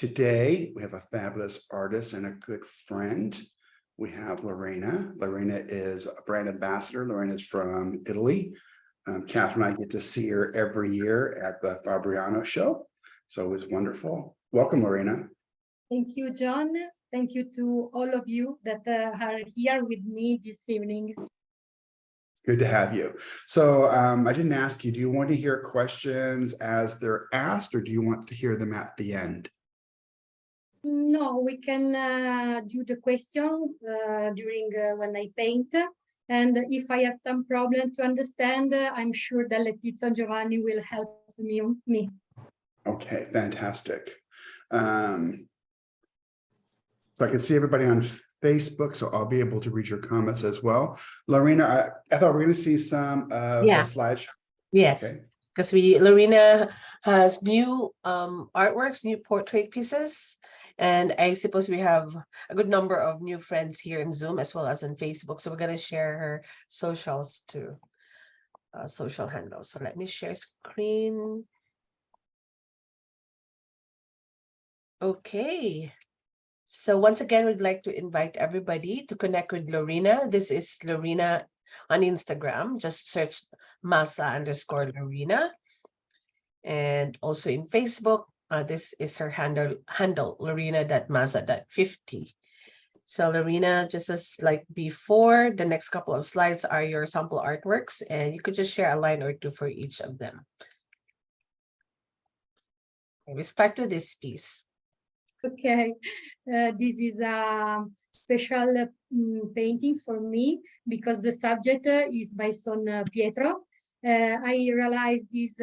today we have a fabulous artist and a good friend. We have Lorena. Lorena is a brand ambassador. Lorena is from Italy. Catherine and I get to see her every year at the Fabriano show. So it was wonderful. Welcome, Lorena. Thank you, John. Thank you to all of you that are here with me this evening. Good to have you. So I didn't ask you, do you want to hear questions as they're asked, or do you want to hear them at the end? No, we can do the question during when I paint. And if I have some problem to understand, I'm sure that Letizia and Giovanni will help me. Okay, fantastic. So I can see everybody on Facebook, so I'll be able to read your comments as well. Lorena, I thought we were going to see some of the slideshow. Yes, because Lorena has new artworks, new portrait pieces, and I suppose we have a good number of new friends here in Zoom as well as on Facebook. So we're going to share her socials too, social handles. So let me share screen. Okay. So once again, we'd like to invite everybody to connect with Lorena. This is Lorena on Instagram. Just search Massa_Lorena. And also in Facebook, this is her handle Lorena.Massa.50. So Lorena, just as like before, the next couple of slides are your sample artworks, and you could just share a line or two for each of them. Okay, we start with this piece. Okay, this is a special painting for me because the subject is my son Pietro. I realized this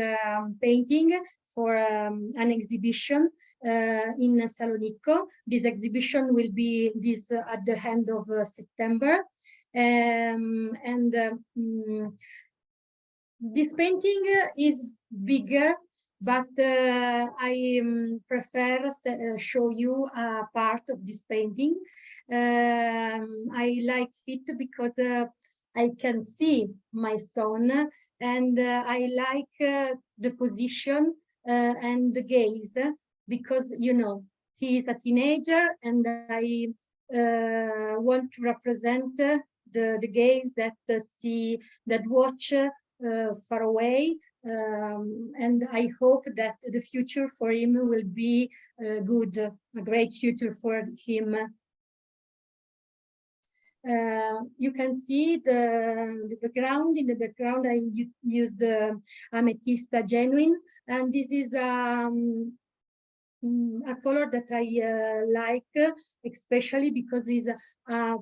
painting for an exhibition in Salonicco. This exhibition will be at the end of September. This painting is bigger, but I prefer show you a part of this painting. I like it because I can see my son, and I like the position and the gaze, because you know he is a teenager, and I want to represent the gaze that watch far away. And I hope that the future for him will be good, a great future for him. You can see the background. In the background, I used the Amethysta Genuine, and this is a color that I like, especially because it's a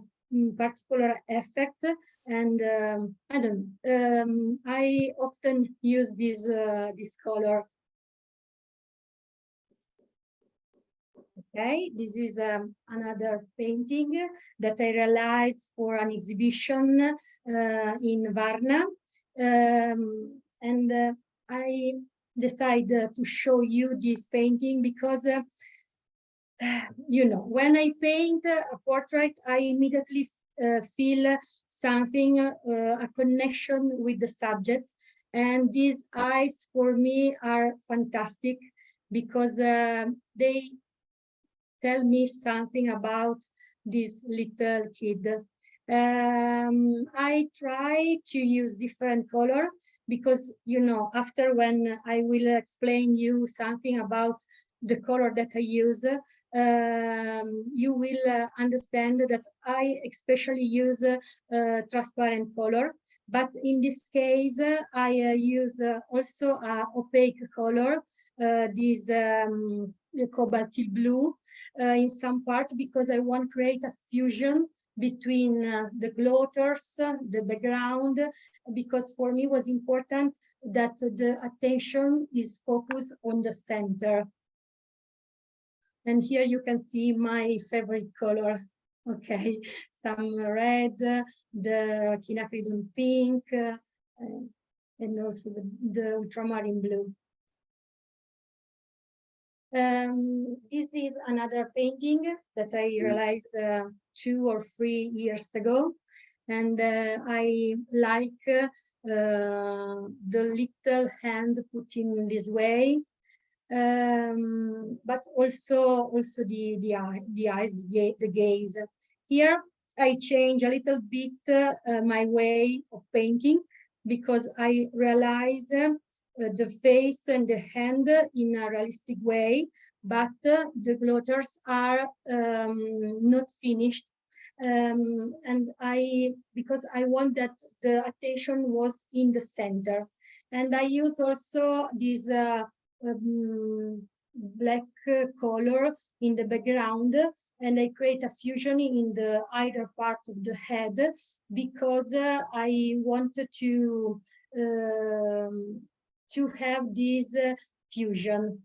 particular effect, and I don't I often use this color. Okay, this is another painting that I realized for an exhibition in Varna, and I decided to show you this painting because you know, when I paint a portrait, I immediately feel something, a connection with the subject. And these eyes for me are fantastic because they tell me something about this little kid. I try to use different color because, you know, after when I will explain you something about the color that I use, you will understand that I especially use transparent color. But in this case, I use also a opaque color, this cobalty blue in some part, because I want to create a fusion between the glotters, the background, because for me it was important that the attention is focused on the center. And here you can see my favorite color. Okay, some red, the quinacridone pink, and also the ultramarine blue. This is another painting that I realized 2 or 3 years ago, and I like the little hand put in this way. but also the eyes, the gaze. Here I change a little bit my way of painting, because I realize the face and the hand in a realistic way, but the glotters are not finished. And because I want that the attention was in the center. And I use also this black color in the background, and I create a fusion in the either part of the head, because I wanted to have this fusion.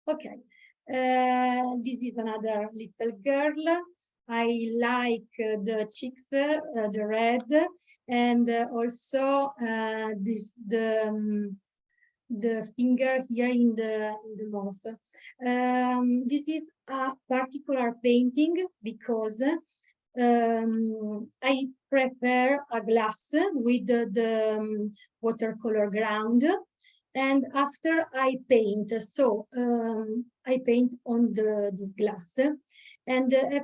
Okay, this is another little girl. I like the cheeks, the red, and also the finger here in the mouth. This is a particular painting because I prepare a glass with the watercolor ground, and after I paint. So I paint on this glass, and the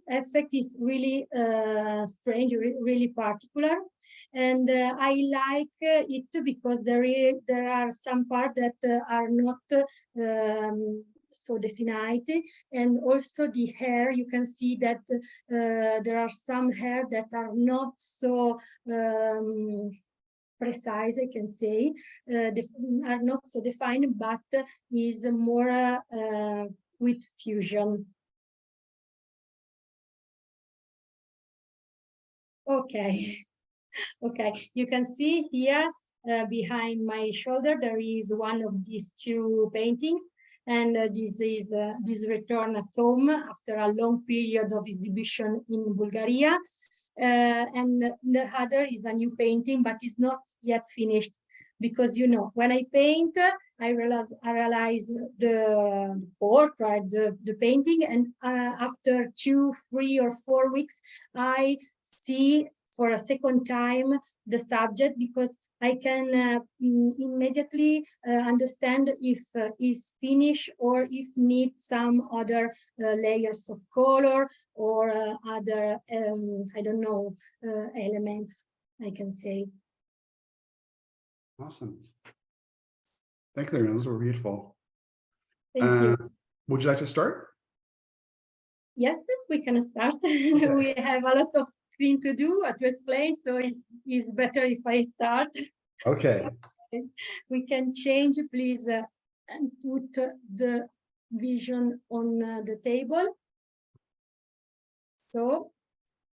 effect is really strange, really particular, and I like it because there are some parts that are not so defined, and also the hair. You can see that there are some hair that are not so precise, I can say, are not so defined, but is more with fusion. Okay, okay, you can see here behind my shoulder there is one of these two paintings, and this is this return at home after a long period of exhibition in Bulgaria. And the other is a new painting, but it's not yet finished, because when I paint, I realize the portrait, the painting, and after 2, 3, or 4 weeks, I see for a second time the subject, because I can immediately understand if it's finished or if needs some other layers of color or other, I don't know, elements, I can say. Awesome. Thank you, Lorena. Those were beautiful. Thank you. Would you like to start? Yes, we can start. Okay. We have a lot of things to do, to explain, so it's better if I start. Okay. We can change, please, and put the vision on the table. So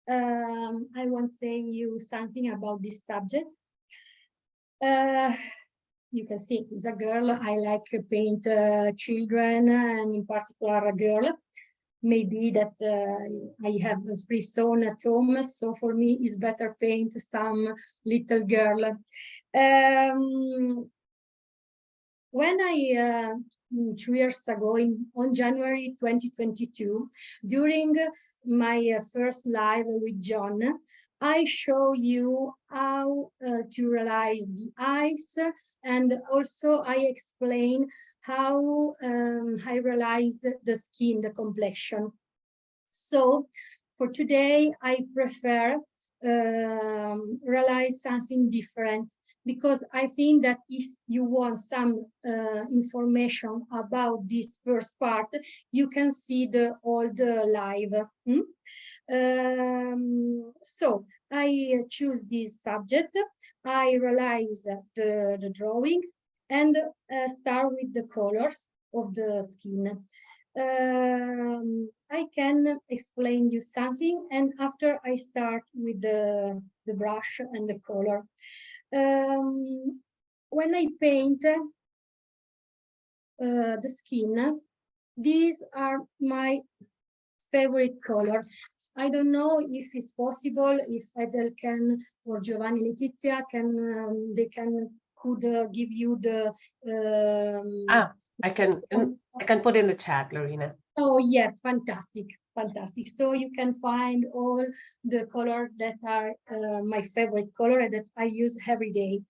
I want to say you something about this subject. You can see it's a girl. I like to paint children, and in particular a girl. Maybe that I have a free zone at home, so for me it's better paint some little girl. When I 2 years ago, on January 2022, during my first live with John, I show you how to realize the eyes, and also I explain how I realize the skin, the complexion. So for today, I prefer realize something different, because I think that if you want some information about this first part, you can see all the live. So I choose this subject, I realize the drawing, and start with the colors of the skin. I can explain you something, and after I start with the brush and the color. When I paint the skin, these are my favorite color. I don't know if it's possible, if Edel can, or Giovanni, Letizia can, they could give you the. I can put in the chat, Lorena. Oh yes, fantastic, fantastic. So you can find all the color that are my favorite color that I use every day.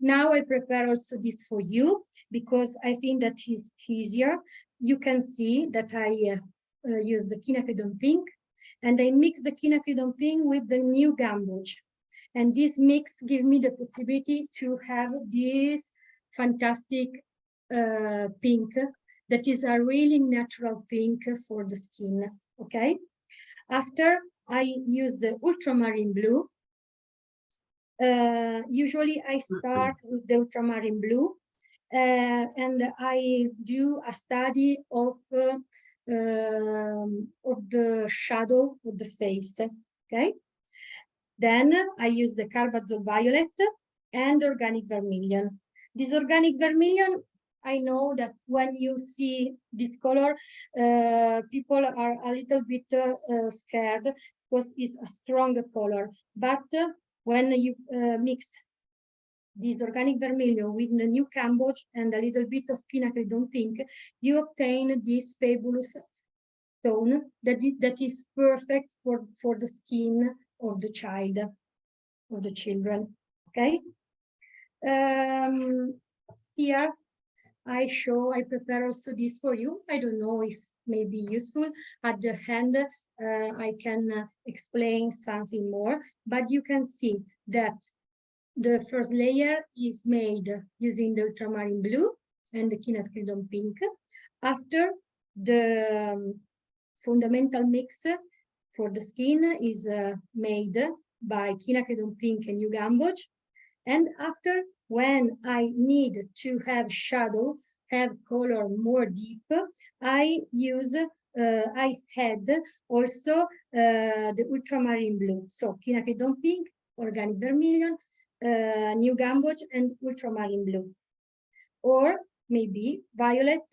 Now I prepare also this for you because I think that is easier. You can see that I use the quinacridone pink, and I mix the quinacridone pink with the new gamboge. And this mix gives me the possibility to have this fantastic pink that is a really natural pink for the skin, okay? After I use the ultramarine blue. Usually I start with the ultramarine blue and I do a study of the shadow of the face, okay? Then I use the carbazole violet and organic vermilion. This organic vermilion, I know that when you see this color, people are a little bit scared because it's a strong color. But when you mix this organic vermilion with the new gamboge and a little bit of quinacridone pink, you obtain this fabulous tone that is perfect for the skin of the child, of the children, okay? Here I prepare also this for you. I don't know if may be useful. At the end, I can explain something more, but you can see that the first layer is made using the ultramarine blue and the quinacridone pink. After, the fundamental mix for the skin is made by quinacridone pink and new gamboge. And after, when I need to have shadow, have color more deep, I use, I had also the ultramarine blue. So quinacridone pink, organic vermilion, new gamboge, and ultramarine blue. Or maybe violet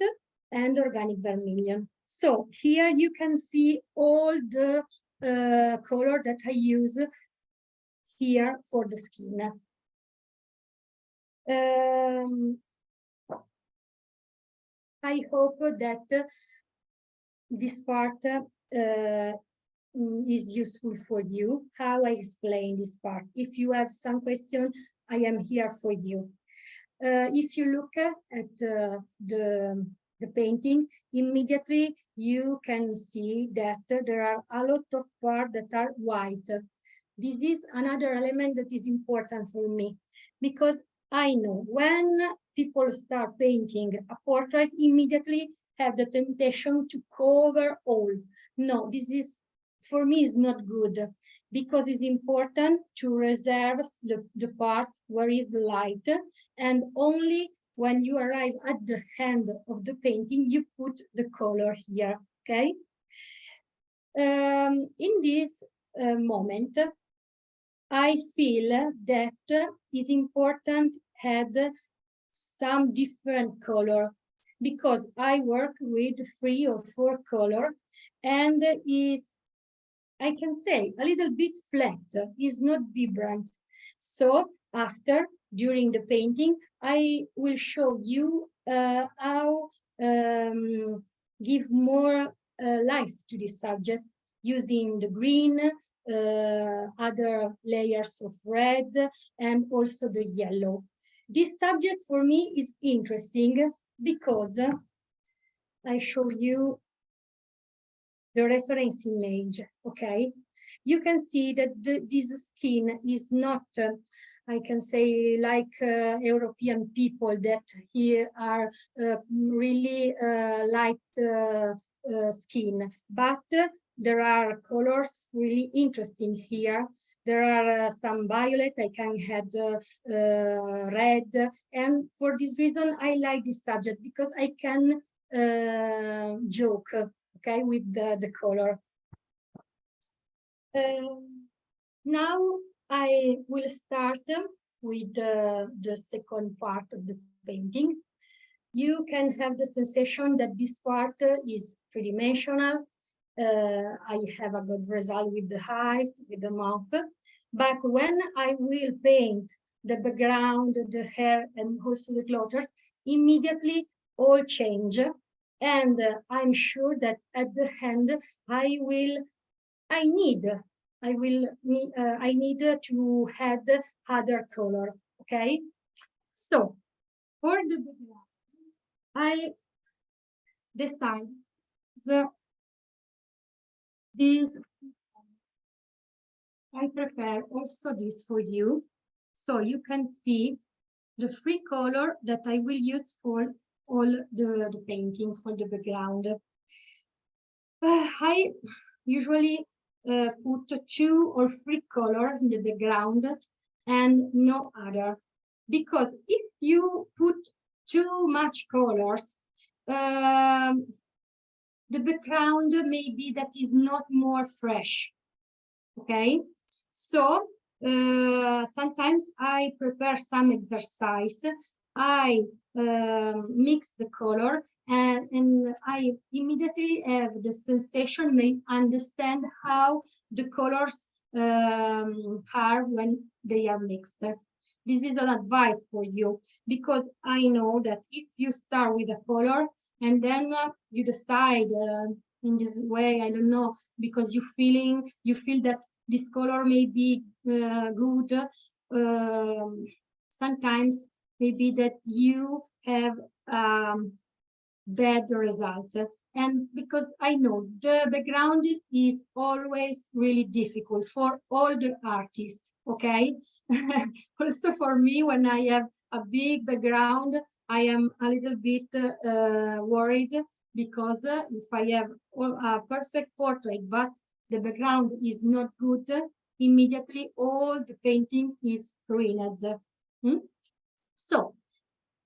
and organic vermilion. So here you can see all the color that I use here for the skin. I hope that this part is useful for you, how I explain this part. If you have some question, I am here for you. If you look at the painting, immediately you can see that there are a lot of parts that are white. This is another element that is important for me, because I know when people start painting a portrait, immediately have the temptation to cover all. No, this is, for me, is not good, because it's important to reserve the part where is the light, and only when you arrive at the end of the painting, you put the color here, okay? In this moment, I feel that it's important to add some different color, because I work with 3 or 4 color, and is, I can say, a little bit flat, is not vibrant. So after, during the painting, I will show you how give more life to this subject using the green, other layers of red, and also the yellow. This subject for me is interesting because I show you the reference image, okay? You can see that this skin is not, I can say, like European people that here are really light skin, but there are colors really interesting here. There are some violet, I can add red, and for this reason I like this subject, because I can joke, okay, with the color. Now I will start with the second part of the painting. You can have the sensation that this part is three-dimensional. I have a good result with the eyes, with the mouth, but when I will paint the background, the hair, and also the clothes, immediately all change. And I'm sure that at the end, I need to add other color, okay? So for the background, I decide this. I prepare also this for you, so you can see the free color that I will use for all the painting for the background. I usually put 2 or 3 colors in the background and no other, because if you put too much colors, the background maybe that is not more fresh. Okay, so sometimes I prepare some exercise. I mix the color and I immediately have the sensation, I understand how the colors are when they are mixed. This is an advice for you, because I know that if you start with a color and then you decide in this way, I don't know, because you feel that this color may be good, sometimes maybe that you have bad result. And because I know the background is always really difficult for all the artists, okay? Also for me, when I have a big background, I am a little bit worried, because if I have a perfect portrait, but the background is not good, immediately all the painting is ruined. So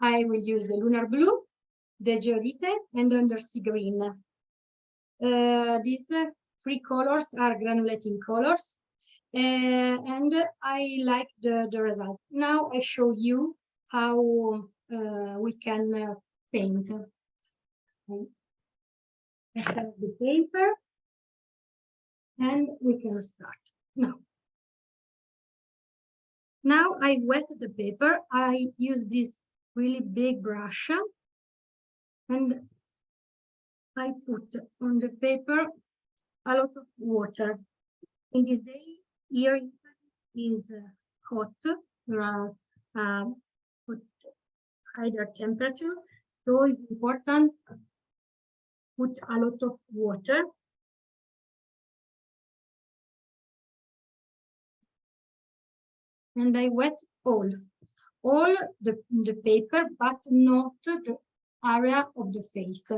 I will use the lunar blue, the geodite, and the undersea green. These 3 colors are granulating colors, and I like the result. Now I show you how we can paint. I have the paper, and we can start now. Now I wet the paper. I use this really big brush, and I put on the paper a lot of water. In this day, here is hot, around higher temperature, so it's important to put a lot of water. And I wet all the paper, but not the area of the face.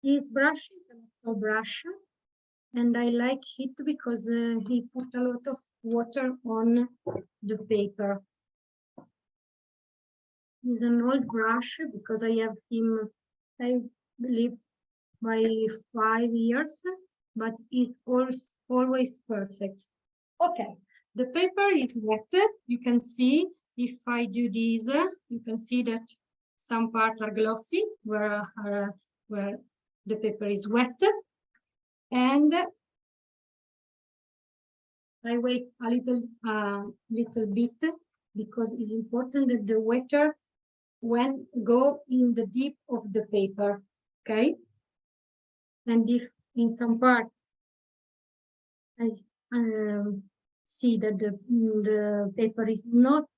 This brush is a metal brush, and I like it because he put a lot of water on the paper. It's an old brush because I have him, I believe, by 5 years, but it's always perfect. Okay, the paper is wet. You can see if I do this, you can see that some parts are glossy where the paper is wet, and I wait a little bit, because it's important that the water go in the deep of the paper. Okay, and if in some part I see that the paper is not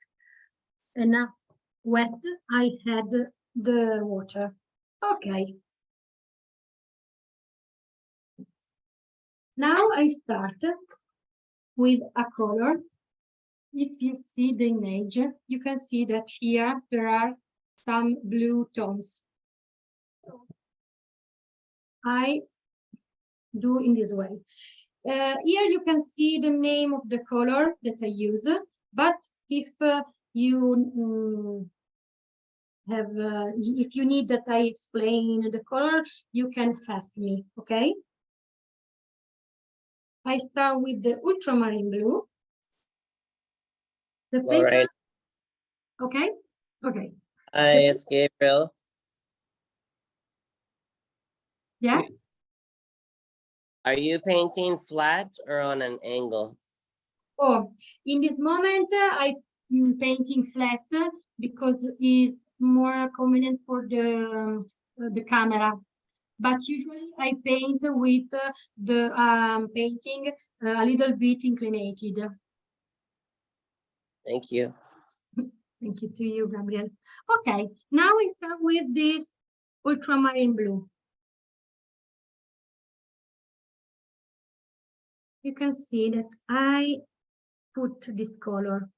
enough wet, I add the water. Okay. Now I start with a color. If you see the image, you can see that here there are some blue tones. I do in this way. Here you can see the name of the color that I use, but if you if you need that I explain the color, you can ask me, okay? I start with the ultramarine blue. The paper. Lorraine. Okay, okay. Hi, it's Gabriel. Yeah. Are you painting flat or on an angle? Oh, in this moment, I'm painting flat because it's more convenient for the the camera. But usually I paint with the painting a little bit inclinated. Thank you. Thank you to you, Gabriel. Okay, now we start with this ultramarine blue. You can see that I put this color.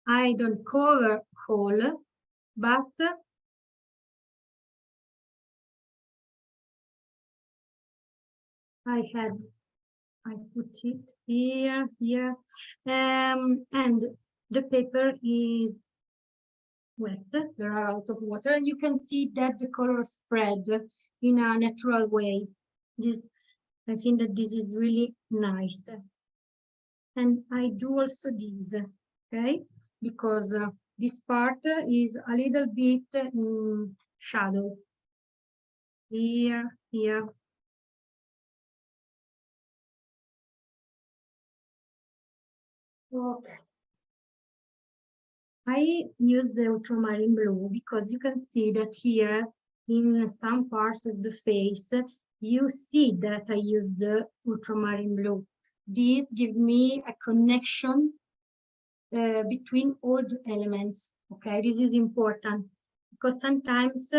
I don't cover whole, but I put it here, and the paper is wet. There are a lot of water, and you can see that the color spread in a natural way. I think that this is really nice. And I do also this, okay? Because this part is a little bit shadow. Here. Okay. I use the ultramarine blue because you can see that here in some parts of the face, you see that I use the ultramarine blue. This gives me a connection between all the elements. Okay, this is important because sometimes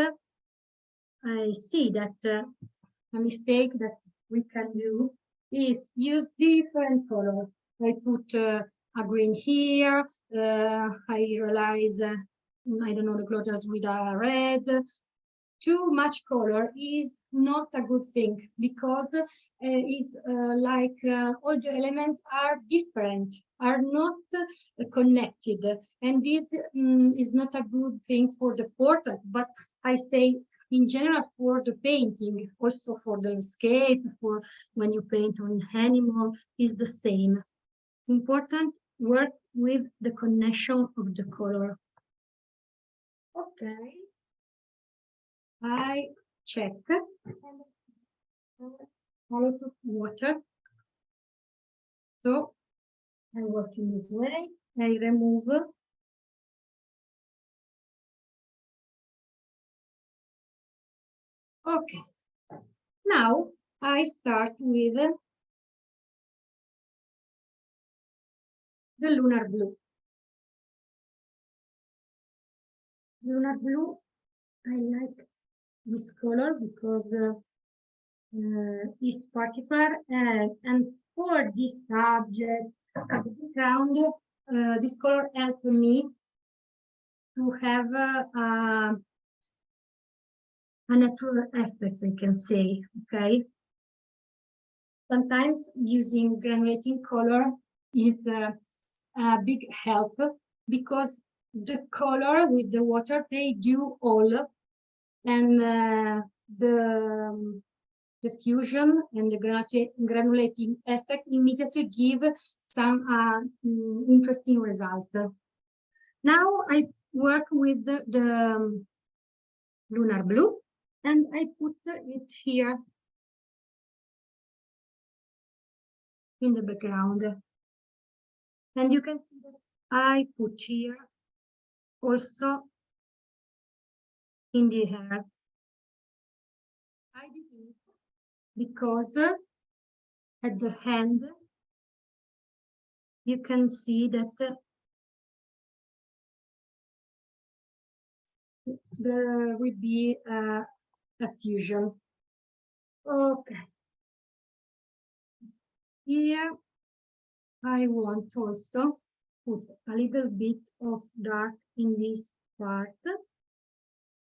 I see that a mistake that we can do is use different colors. I put a green here. I realize, I don't know, the clothes with a red. Too much color is not a good thing because it's like all the elements are different, are not connected. And this is not a good thing for the portrait, but I say in general for the painting, also for the landscape, for when you paint on animal, is the same. Important work with the connection of the color. Okay. I check a lot of water. So I work in this way. I remove. Okay. Now I start with the lunar blue. Lunar blue, I like this color because it's particular and for this subject of the background, this color helped me to have a natural effect, I can say, okay? Sometimes using granulating color is a big help because the color with the water, they do all, and the fusion and the granulating effect immediately give some interesting result. Now I work with the lunar blue and I put it here in the background. And you can see that I put here also in the hair. I did it because at the hand you can see that there will be a fusion. Okay. Here I want also put a little bit of dark in this part.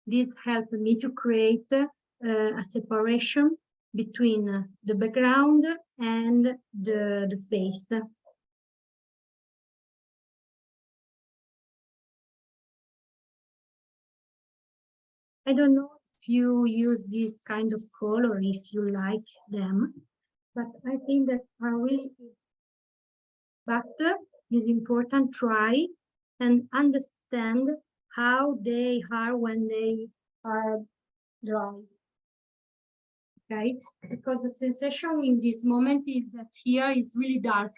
This helped me to create a separation between the background and the face. I don't know if you use this kind of color, if you like them, but I think that are really good. But it's important to try and understand how they are when they are dry. Okay, because the sensation in this moment is that here is really dark,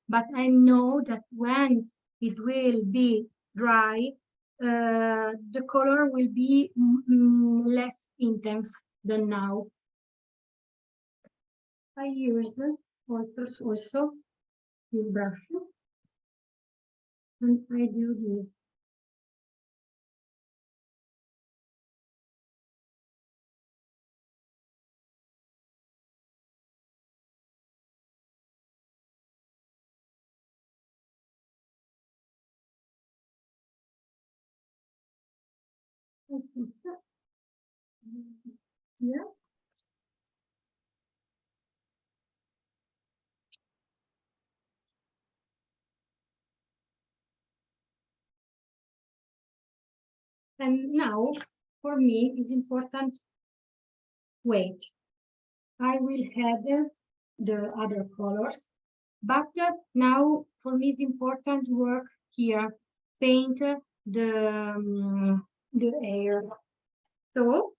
but I know that when it will be dry, the color will be less intense than now. I use also this brush, and I do this. Yeah. And now, for me, is important. Wait, I will have the other colors, but now for me it's important work here, paint the air. So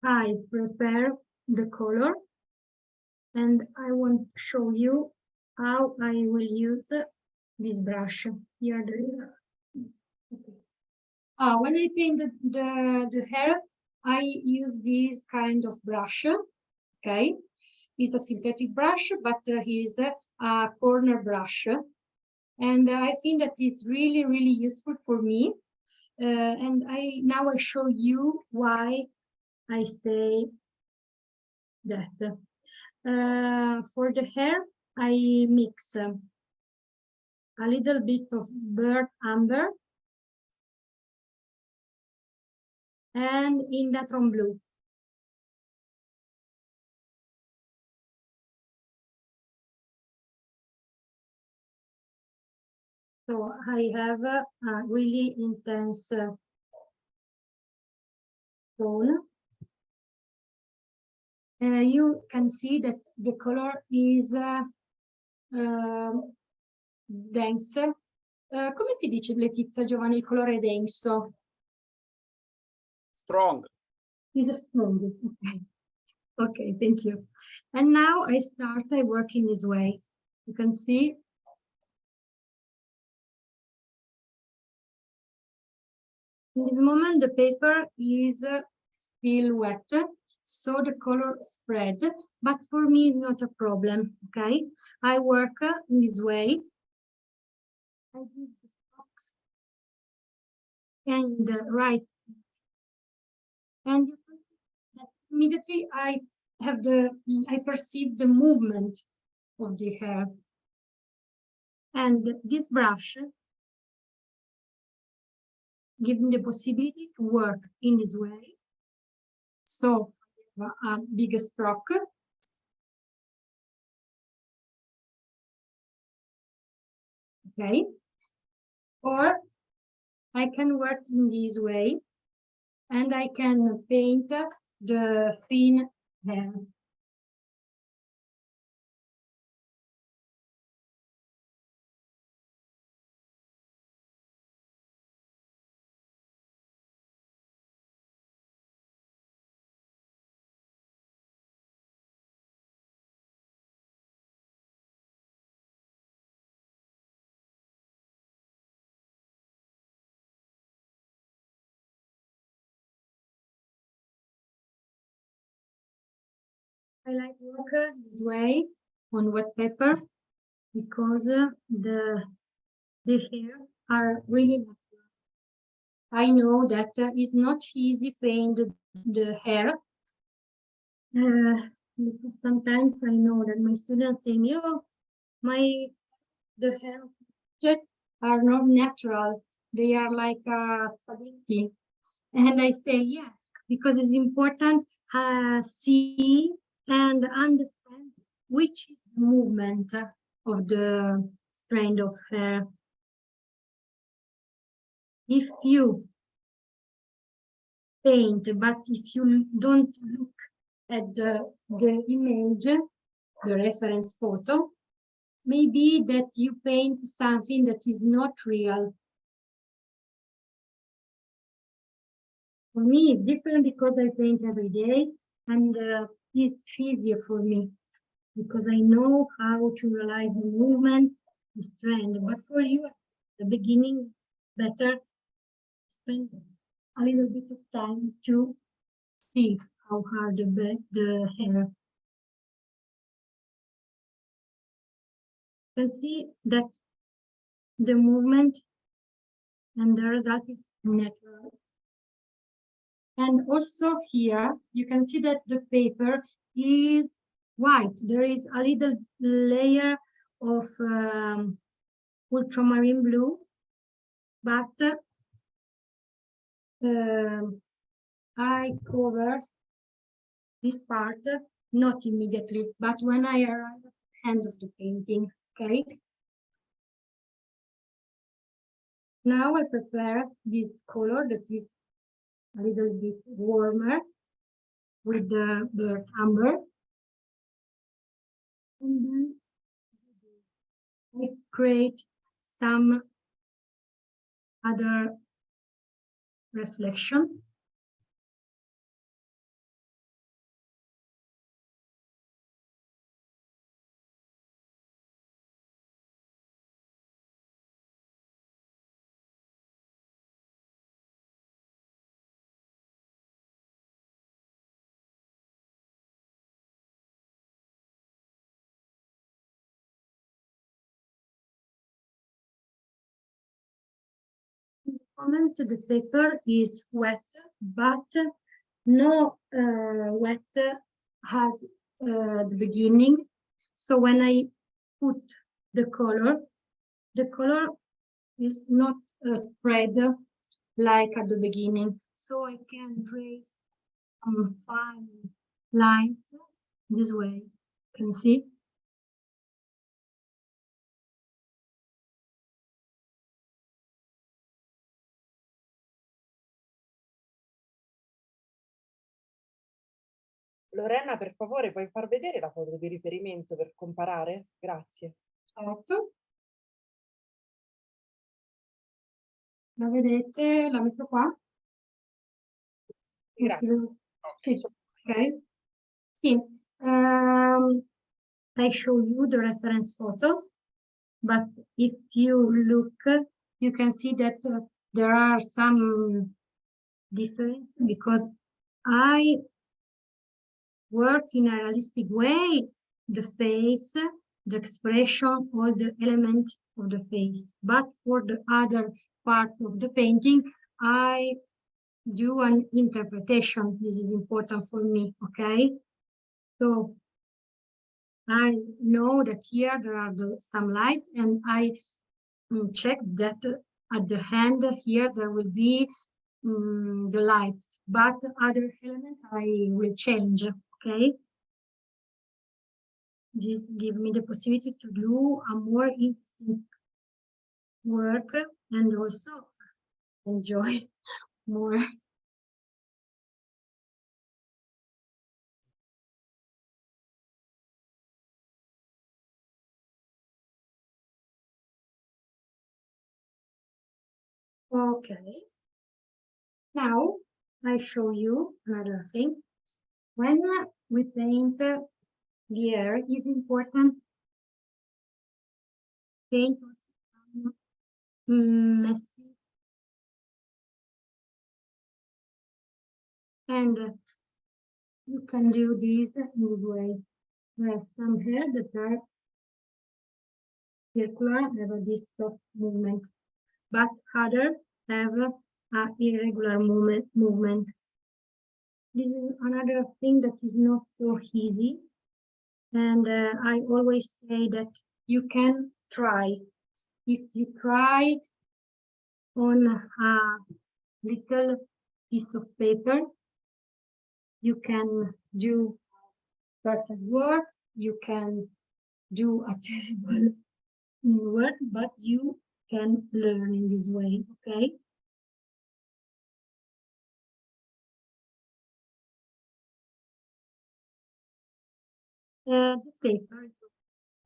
I prepare the color, and I want to show you how I will use this brush here. Okay. When I paint the hair, I use this kind of brush. Okay, it's a synthetic brush, but it's a corner brush, and I think that is really useful for me. And now I show you why I say that. For the hair, I mix a little bit of burnt umber and Indatron blue. So I have a really intense tone. You can see that the color is dense. Come si dice, Letizia Giovanni, il colore è denso? Strong. Is strong. Okay. Okay, thank you. And now I work in this way. You can see. In this moment, the paper is still wet, so the color spread, but for me it's not a problem, okay? I work in this way. I do the strokes and right. And you can see that immediately I perceive the movement of the hair. And this brush gives me the possibility to work in this way. So a big stroke. Okay. Or I can work in this way, and I can paint the thin hair. I like work this way on wet paper because the hair are really natural. I know that it's not easy paint the hair. Because sometimes I know that my students say me, oh, the hair objects are not natural. They are like spaghetti. And I say, yeah, because it's important see and understand which is the movement of the strand of hair. If you paint, but if you don't look at the image, the reference photo, maybe that you paint something that is not real. For me, it's different because I paint every day, and it's easier for me because I know how to realize the movement, the strand. But for you, at the beginning, better spend a little bit of time to see how hard the hair. You can see that the movement and the result is natural. And also here, you can see that the paper is white. There is a little layer of ultramarine blue, but I cover this part not immediately, but when I arrive at the end of the painting, okay? Now I prepare this color that is a little bit warmer with the burnt umber. And then I create some other reflection. Moment the paper is wet, but no wet has the beginning. So when I put the color is not spread like at the beginning. So I can trace some fine lines this way. You can see. Lorena, per favore, puoi far vedere la foto di riferimento per comparare? Grazie. Certo. La vedete? La metto qua? Grazie. Sì, ok. Sì. I show you the reference photo, but if you look, you can see that there are some difference because I work in a realistic way, the face, the expression, all the elements of the face. But for the other part of the painting, I do an interpretation. This is important for me, okay? So I know that here there are some lights, and I check that at the hand here there will be the lights, but other elements I will change, okay? This gives me the possibility to do a more interesting work and also enjoy more. Okay. Now I show you another thing. When we paint the air, it's important paint messy and you can do this in this way. We have some hair that are circular, have this soft movement, but other have a irregular movement. This is another thing that is not so easy, and I always say that you can try. If you try on a little piece of paper, you can do perfect work, you can do a terrible work, but you can learn in this way, okay? The paper,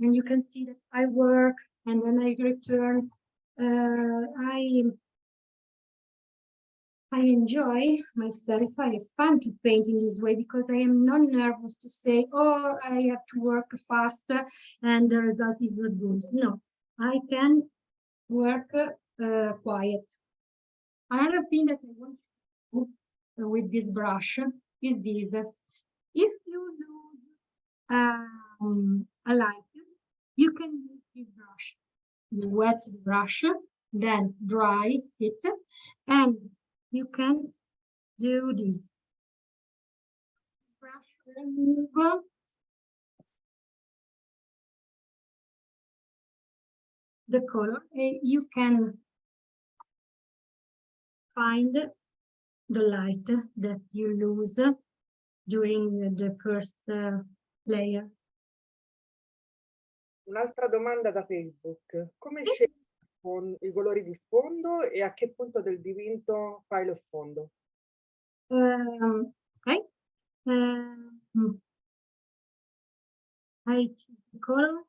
and you can see that I work and then I return. I enjoy myself. I have fun to paint in this way because I am not nervous to say, oh, I have to work faster and the result is not good. No, I can work quiet. Another thing that I want to do with this brush is this. If you lose a light, you can use this brush. You wet the brush, then dry it, and you can do this. Brush remove the color, and you can find the light that you lose during the first layer. Un'altra domanda da Facebook. Come scegli i colori di fondo e a che punto del dipinto fai lo sfondo? Okay. I choose the color.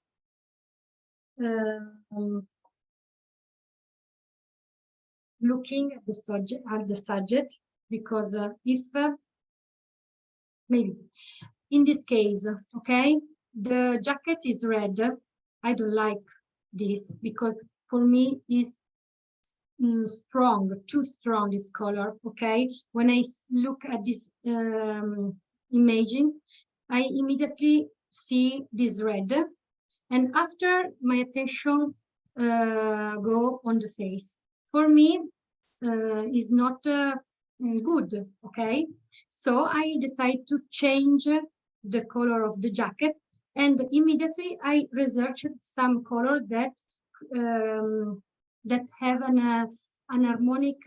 Looking at the subject, because if maybe in this case, okay, the jacket is red. I don't like this because for me is strong, too strong this color. Okay, when I look at this imaging, I immediately see this red, and after my attention go on the face. For me, is not good. Okay, so I decide to change the color of the jacket, and immediately I researched some colors that that have an harmonic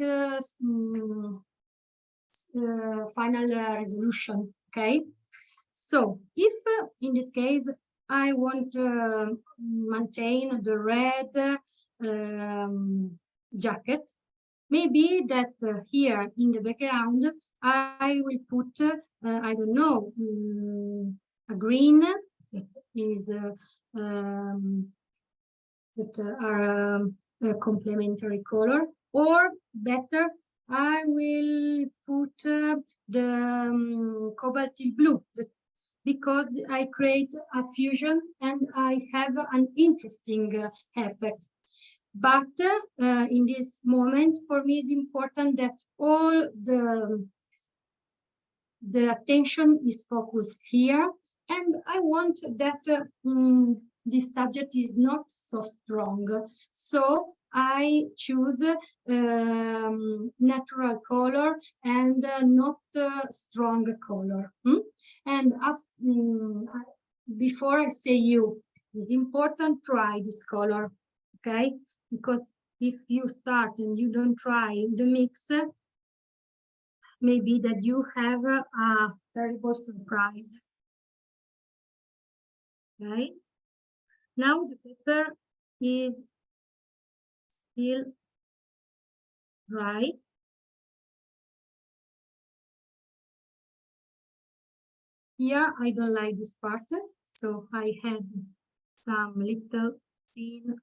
final resolution. Okay, so if in this case I want to maintain the red jacket, maybe that here in the background I will put I don't know, a green that is that are a complementary color, or better I will put the cobalt blue, because I create a fusion and I have an interesting effect. But in this moment, for me, it's important that all the attention is focused here, and I want that this subject is not so strong. So I choose natural color and not strong color. And before I say you, it's important try this color, okay? Because if you start and you don't try the mix, maybe that you have a terrible surprise. Okay. Now the paper is still dry. Here I don't like this part, so I had some little thin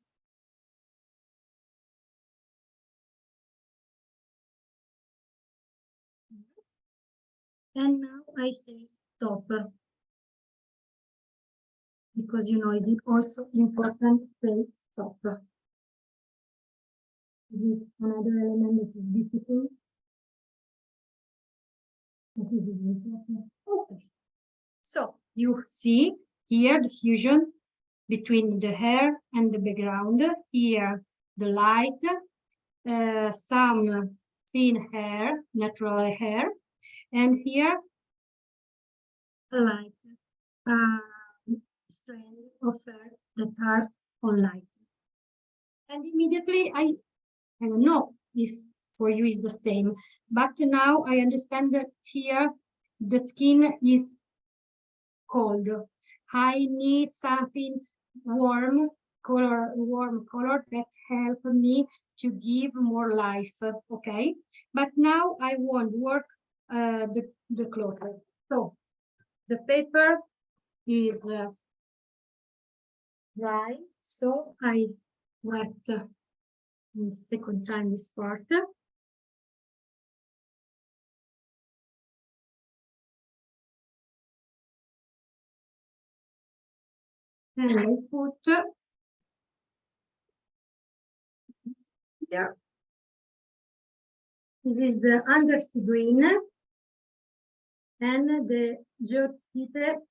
and now I say stop, because you know it's also important to say stop. This is another element that is difficult. Okay. So you see here the fusion between the hair and the background. Here the light, some thin hair, natural hair, and here a light strand of hair that are on light. And immediately I don't know if for you is the same, but now I understand that here the skin is cold. I need something warm color that help me to give more life. Okay, but now I won't work the cloth. So the paper is dry, so I wet the second time this part. And I put This is the undersea green and the geotite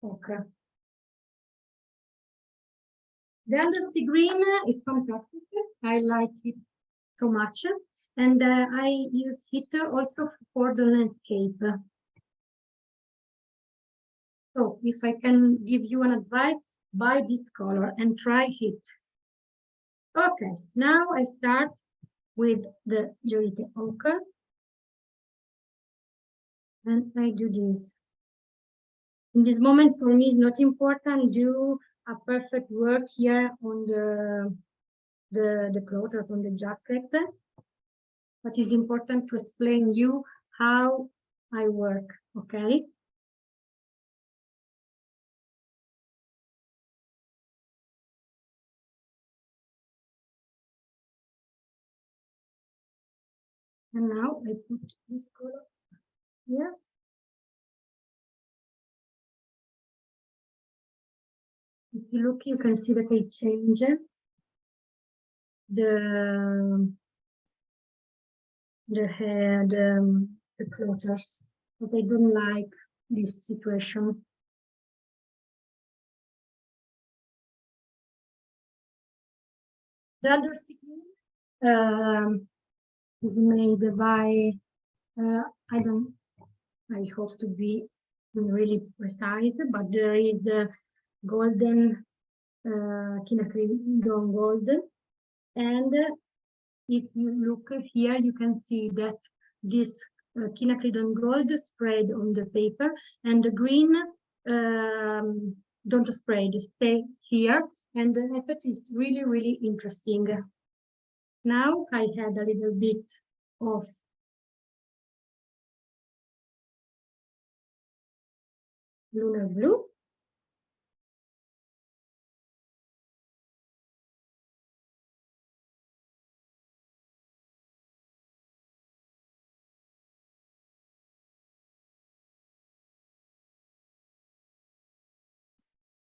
ochre. The undersea green is fantastic. I like it so much, and I use it also for the landscape. So if I can give you an advice, buy this color and try it. Okay, now I start with the geotite ochre, and I do this. In this moment, for me, it's not important. Do a perfect work here on the clothes, on the jacket, but it's important to explain you how I work. Okay. And now I put this color here. If you look, you can see that I change the clothes because I don't like this situation. The undersea is made by I hope to be really precise, but there is the golden quinacridone gold, and if you look here, you can see that this quinacridone gold spread on the paper, and the green don't spread, stay here, and the effect is really, really interesting. Now I had a little bit of lunar blue.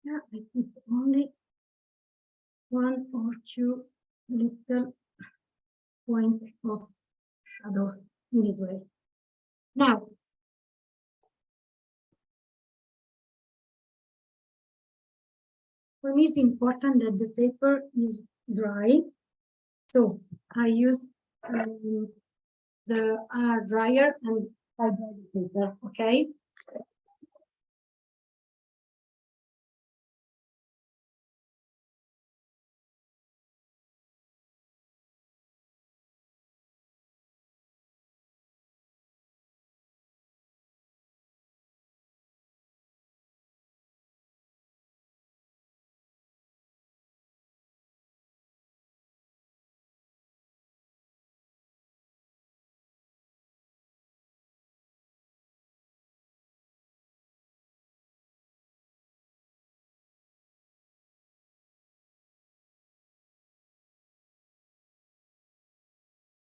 Yeah, I put only 1 or 2 little point of shadow in this way. Now, for me, it's important that the paper is dry. So I use the dryer and I dry the paper, okay?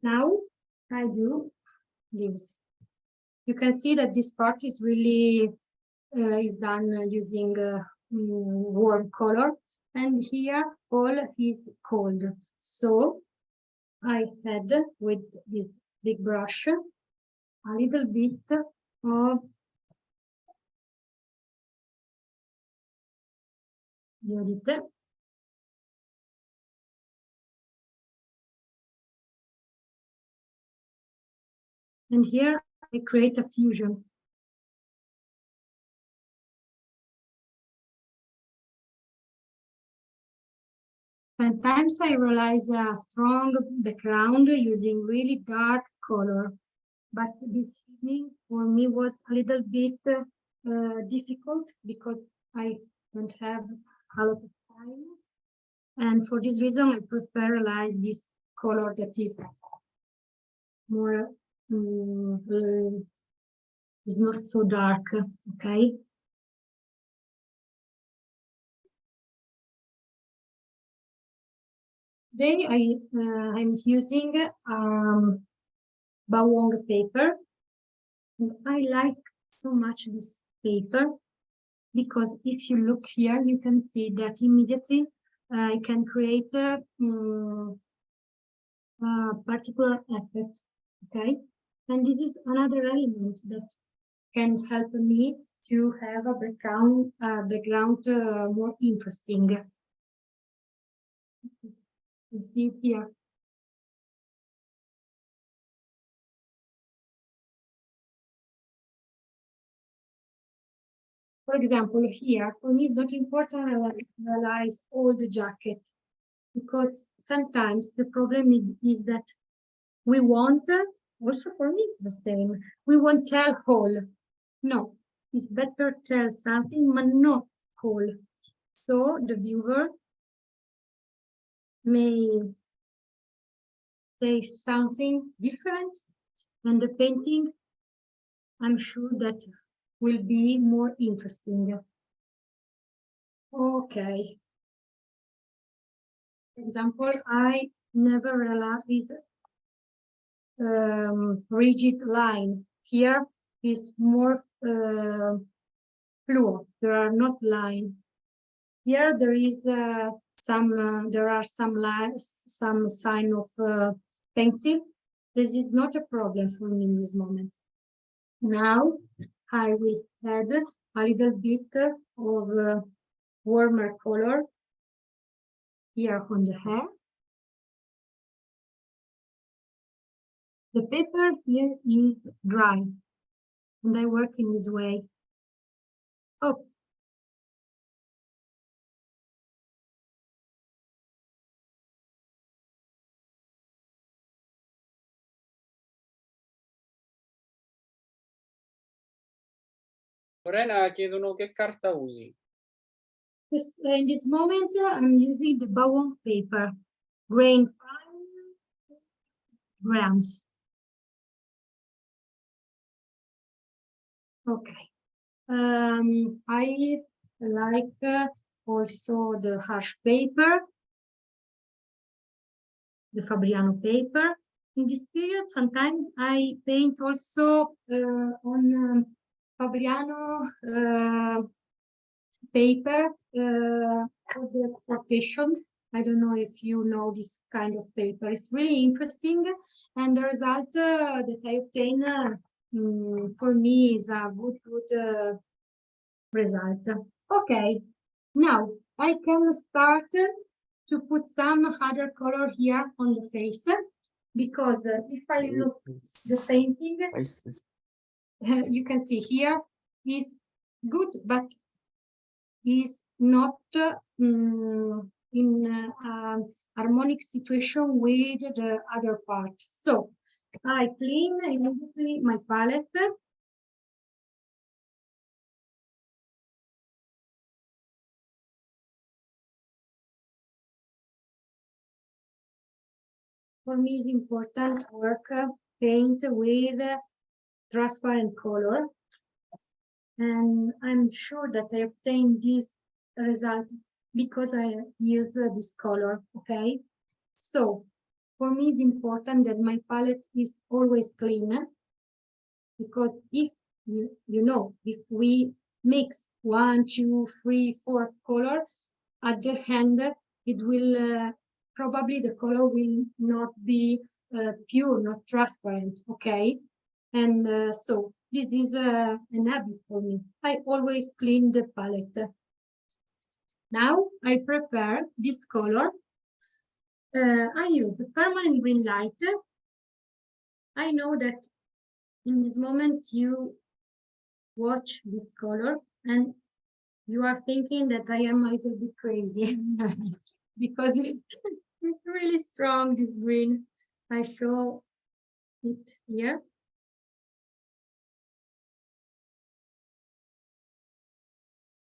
Now I do this. You can see that this part is really is done using warm color, and here all is cold. So I had with this big brush a little bit of Iodite. And here I create a fusion. Sometimes I realize a strong background using really dark color, but this evening for me was a little bit difficult because I don't have a lot of time. And for this reason, I prefer realize this color that is more, is not so dark, okay? Today I'm using Bawang paper. And I like so much this paper because if you look here, you can see that immediately I can create a particular effect. okay? And this is another element that can help me to have a background more interesting. You see here. For example, here, for me, it's not important to realize all the jacket, because sometimes the problem is that we want, also for me, it's the same. We want tell whole. No, it's better tell something, but not whole. So the viewer may say something different, and the painting, I'm sure that will be more interesting. Okay. Example, I never realized rigid line. Here is more fluid. There are not line. Here there is there are some lines, some sign of pencil. This is not a problem for me in this moment. Now I will add a little bit of warmer color here on the hair. The paper here is dry, and I work in this way. Oh, Lorena, chiedono che carta usi. in this moment, I'm using the bone paper, grain 5 grams. Okay. I like also the harsh paper, the Fabriano paper. In this period, sometimes I paint also on Fabriano paper for the quotation. I don't know if you know this kind of paper. It's really interesting, and the result that I obtain for me is a good result. Okay, now I can start to put some other color here on the face, because if I look the painting, you can see here is good, but is not in harmonic situation with the other part. So I clean immediately my palette. For me, it's important to work paint with transparent color, and I'm sure that I obtain this result because I use this color. Okay, so for me, it's important that my palette is always clean, because if you know, if we mix 1, 2, 3, 4 color at the end, it will probably the color will not be pure, not transparent. Okay, and so this is an habit for me. I always clean the palette. Now I prepare this color. I use the permanent green light. I know that in this moment you watch this color and you are thinking that I am a little bit crazy because it's really strong, this green. I show it here.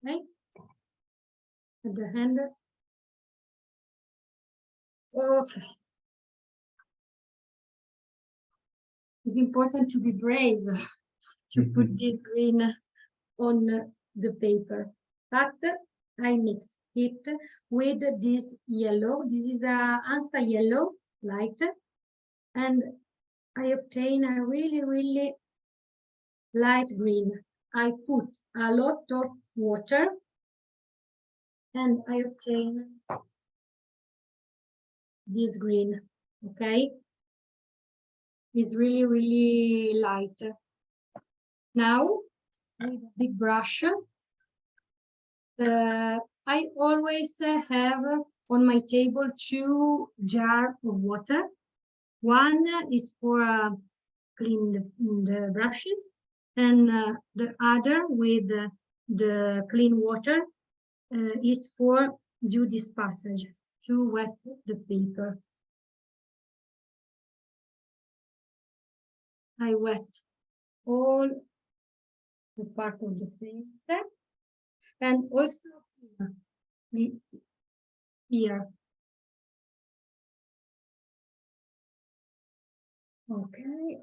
Okay. At the hand. Okay. It's important to be brave to put the green on the paper. But I mix it with this yellow. This is a Ansa yellow light, and I obtain a really light green. I put a lot of water and I obtain this green. Okay, is really, really light. Now, with a big brush, I always have on my table 2 jars of water. One is for clean the brushes, and the other with the clean water is for do this passage, to wet the paper. I wet all the part of the paper, and also here. Okay,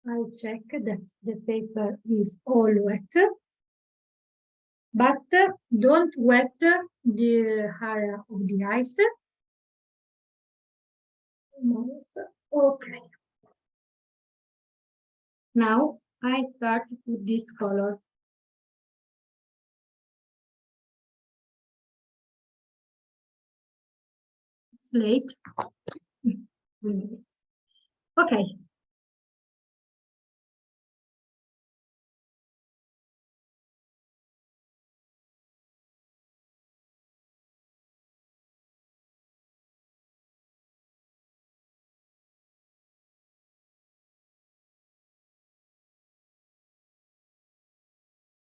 I check that the paper is all wet, but don't wet the area of the ice. Okay. Now I start with this color. It's late. Okay.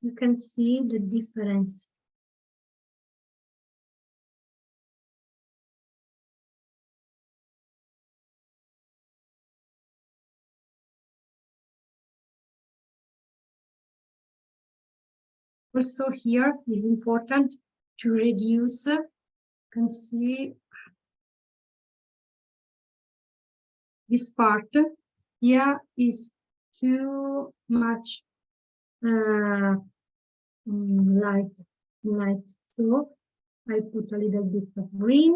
You can see the difference. Also here is important to reduce, you can see this part here is too much light, so I put a little bit of green.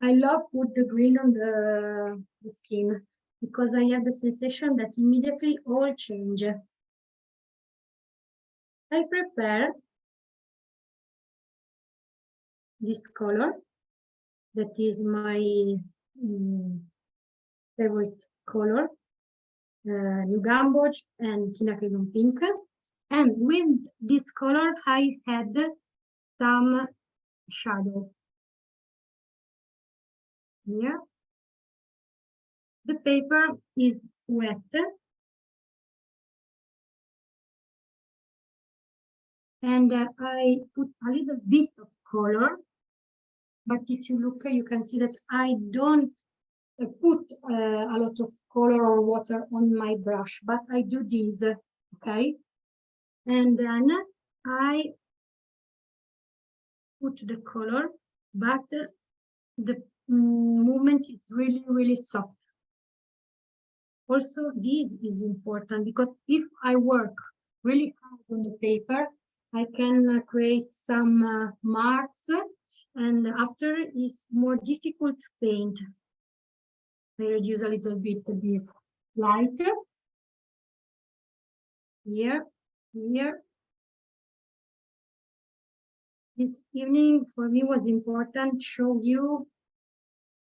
I love put the green on the skin because I have the sensation that immediately all change. I prepare this color that is my favorite color, New Gamboge and Quinacridone Pink. And with this color, I had some shadow. Here. The paper is wet. And I put a little bit of color. But if you look, you can see that I don't put a lot of color or water on my brush, but I do this, okay? And then I put the color, but the movement is really, really soft. Also, this is important because if I work really hard on the paper, I can create some marks, and after it's more difficult to paint. I reduce a little bit this light here, here. This evening for me was important to show you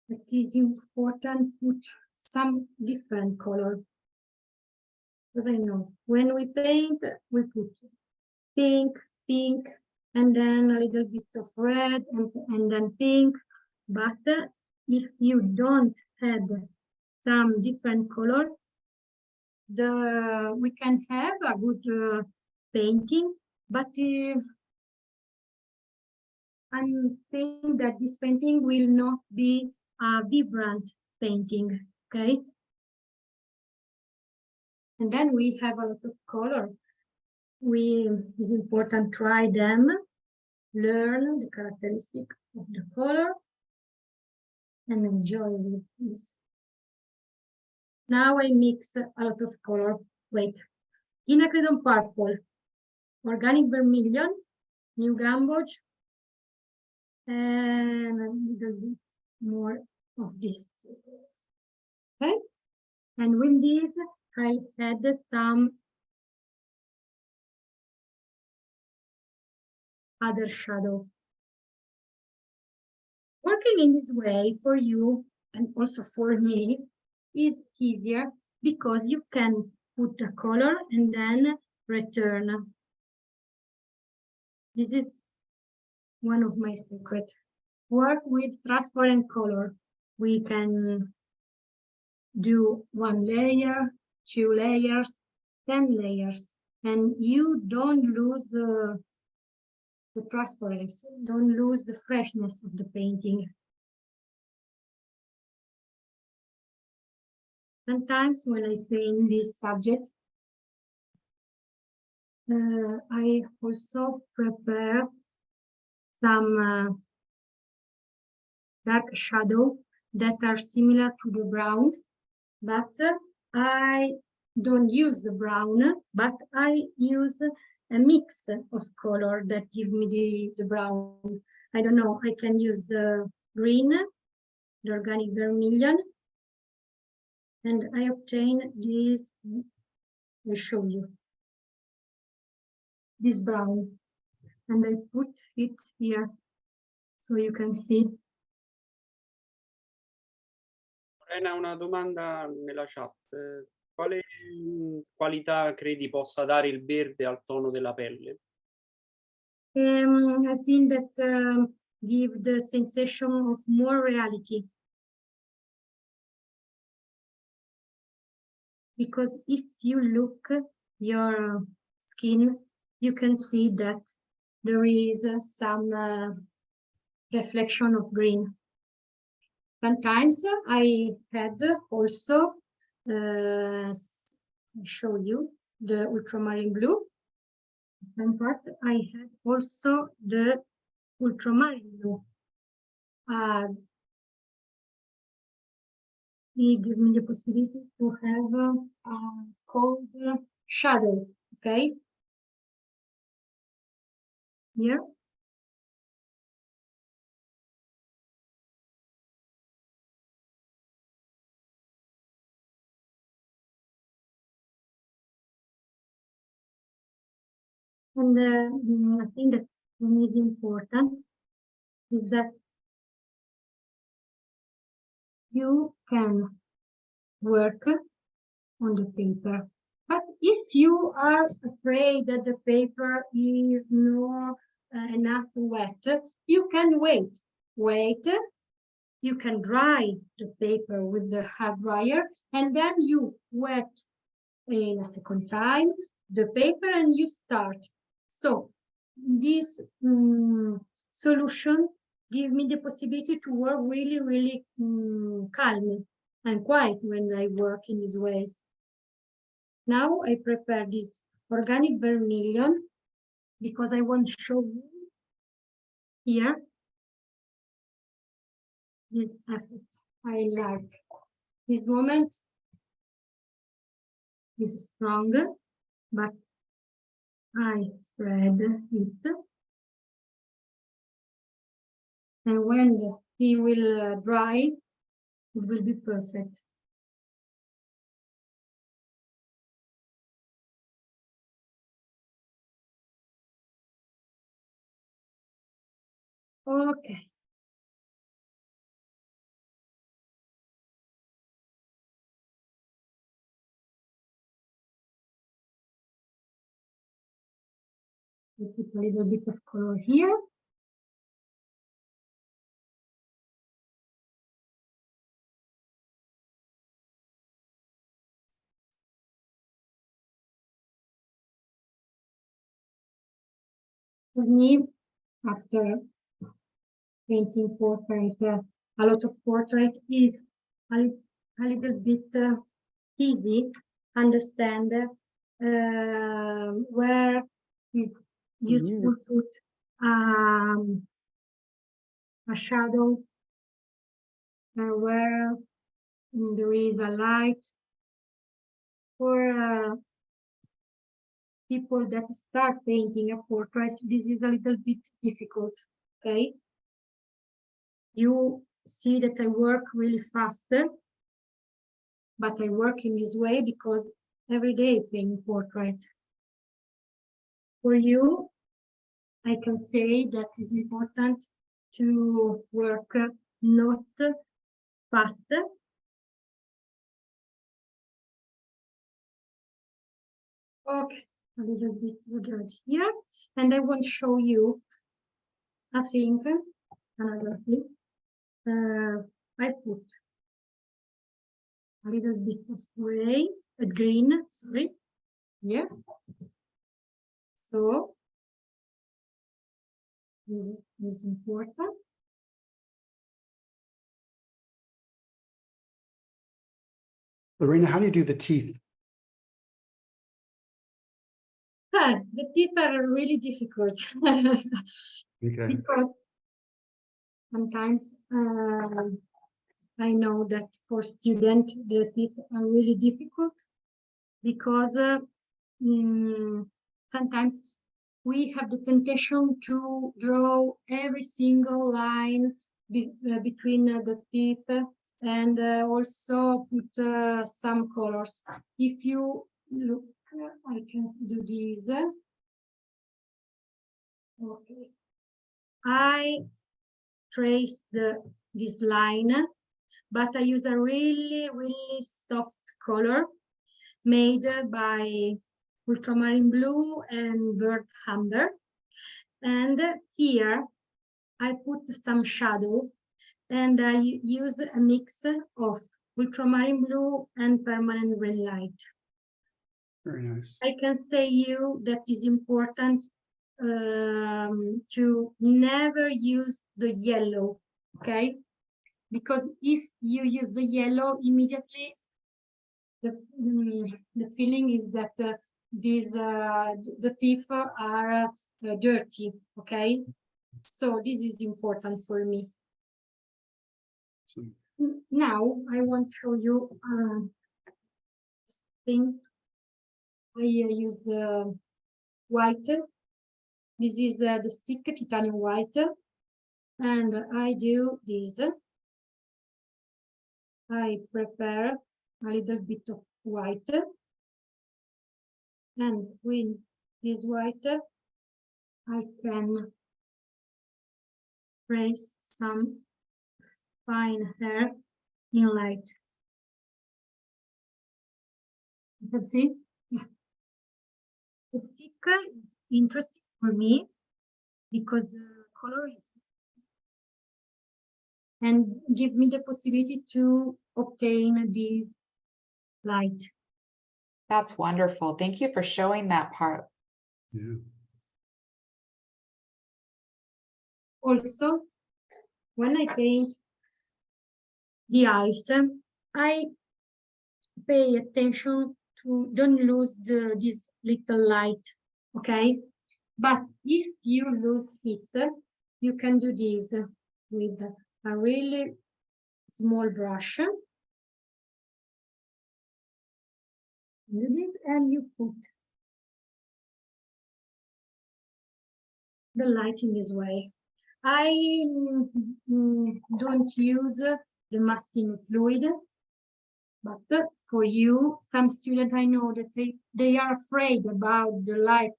that it is important to put some different color. Because I know when we paint, we put pink, and then a little bit of red, and then pink. But if you don't add some different color, we can have a good painting, but I'm saying that this painting will not be a vibrant painting, okay? And then we have a lot of color. It's important to try them, learn the characteristic of the color, and enjoy with this. Now I mix a lot of color. Wait, Quinacridone purple, organic vermilion, New Gamboge, and a little bit more of this. Okay, and with this I add some other shadow. Working in this way for you and also for me is easier because you can put a color and then return. This is one of my secrets. Work with transparent color. We can do 1 layer, 2 layers, 10 layers, and you don't lose the transparency, don't lose the freshness of the painting. Sometimes when I paint this subject, I also prepare some dark shadow that are similar to the brown, but I don't use the brown, but I use a mix of color that give me the brown. I don't know, I can use the green, the organic vermilion, and I obtain this, I show you, this brown, and I put it here so you can see. Lorena, una domanda nella chat. Quale qualità credi possa dare il verde al tono della pelle? I think that give the sensation of more reality. Because if you look your skin, you can see that there is some reflection of green. Sometimes I had also, show you the ultramarine blue. Some part I had also the ultramarine blue. It gives me the possibility to have a cold shadow, okay? Here. And I think that for me is important is that you can work on the paper. But if you are afraid that the paper is not enough wet, you can wait. You can dry the paper with the hard dryer, and then you wet in a second time the paper and you start. So this solution gives me the possibility to work really, really calm and quiet when I work in this way. Now I prepare this organic vermilion because I want to show you here this effect. I like this moment is strong, but I spread it, and when it will dry, it will be perfect. Okay. Put a little bit of color here. For me, after painting portrait, a lot of portrait is a little bit easy understand where is useful to put a shadow, where there is a light. For people that start painting a portrait, this is a little bit difficult, okay? You see that I work really fast, but I work in this way because every day I paint portrait. For you, I can say that it's important to work not fast. Okay, a little bit right here, and I want to show you, I think, another thing. I put a little bit of green, sorry, here. So this is important. Lorena, how do you do the teeth? The teeth are really difficult Okay. because sometimes I know that for students the teeth are really difficult because sometimes we have the temptation to draw every single line between the teeth and also put some colors. If you look, I can do this. Okay. I trace this line, but I use a really soft color made by ultramarine blue and burnt amber. And here I put some shadow, and I use a mix of ultramarine blue and permanent red light. Very nice. I can say you that is important to never use the yellow, okay? Because if you use the yellow immediately, the feeling is that the teeth are dirty, okay? So this is important for me. So, Now I want to show you thing. I use the white. This is the stick titanium white, and I do this. I prepare a little bit of white, and with this white I can trace some fine hair in light. You can see the stick is interesting for me because the color is and give me the possibility to obtain this light. That's wonderful. Thank you for showing that part. yeah. Also, when I paint the eyes, I pay attention to don't lose this little light, okay? But if you lose it, you can do this with a really small brush. Do this and you put the light in this way. I don't use the masking fluid, but for you, some students I know that they are afraid about the light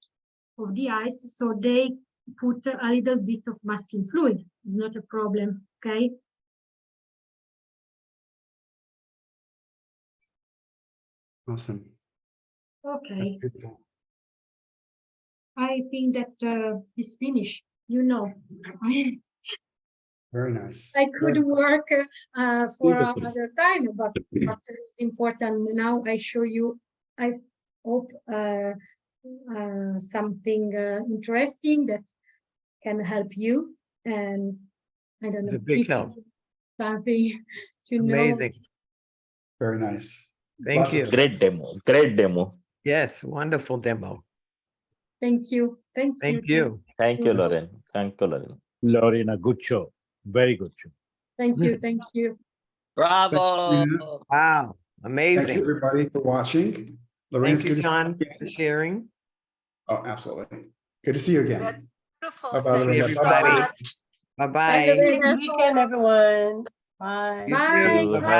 of the eyes, so they put a little bit of masking fluid. It's not a problem, okay? Awesome. Okay, That's beautiful. I think that is finished. You know, Very nice. I could work for Beautiful. another time, but it's important. Now I show you, I hope something interesting that can help you. And I don't It's know, a big if help. something to Amazing. Very nice. Thank Lots of you. Great demo. Great demo. Yes, wonderful demo. Thank you. Thank you. Thank you. Thank you, Yes. Lauren. Thank you, Lauren. Lorena, good show. Very good show. Thank you. Thank you. Bravo. you. Wow, Thank you, amazing. everybody, for watching. Lorena's Thank you, good to see John, you for again. sharing. Oh, absolutely. Good to see you again. Beautiful. Bye-bye, Thank Lorena. you so Everybody. much. Bye-bye. Good weekend, everyone. Bye. You Bye. too. Bye. Bye-bye.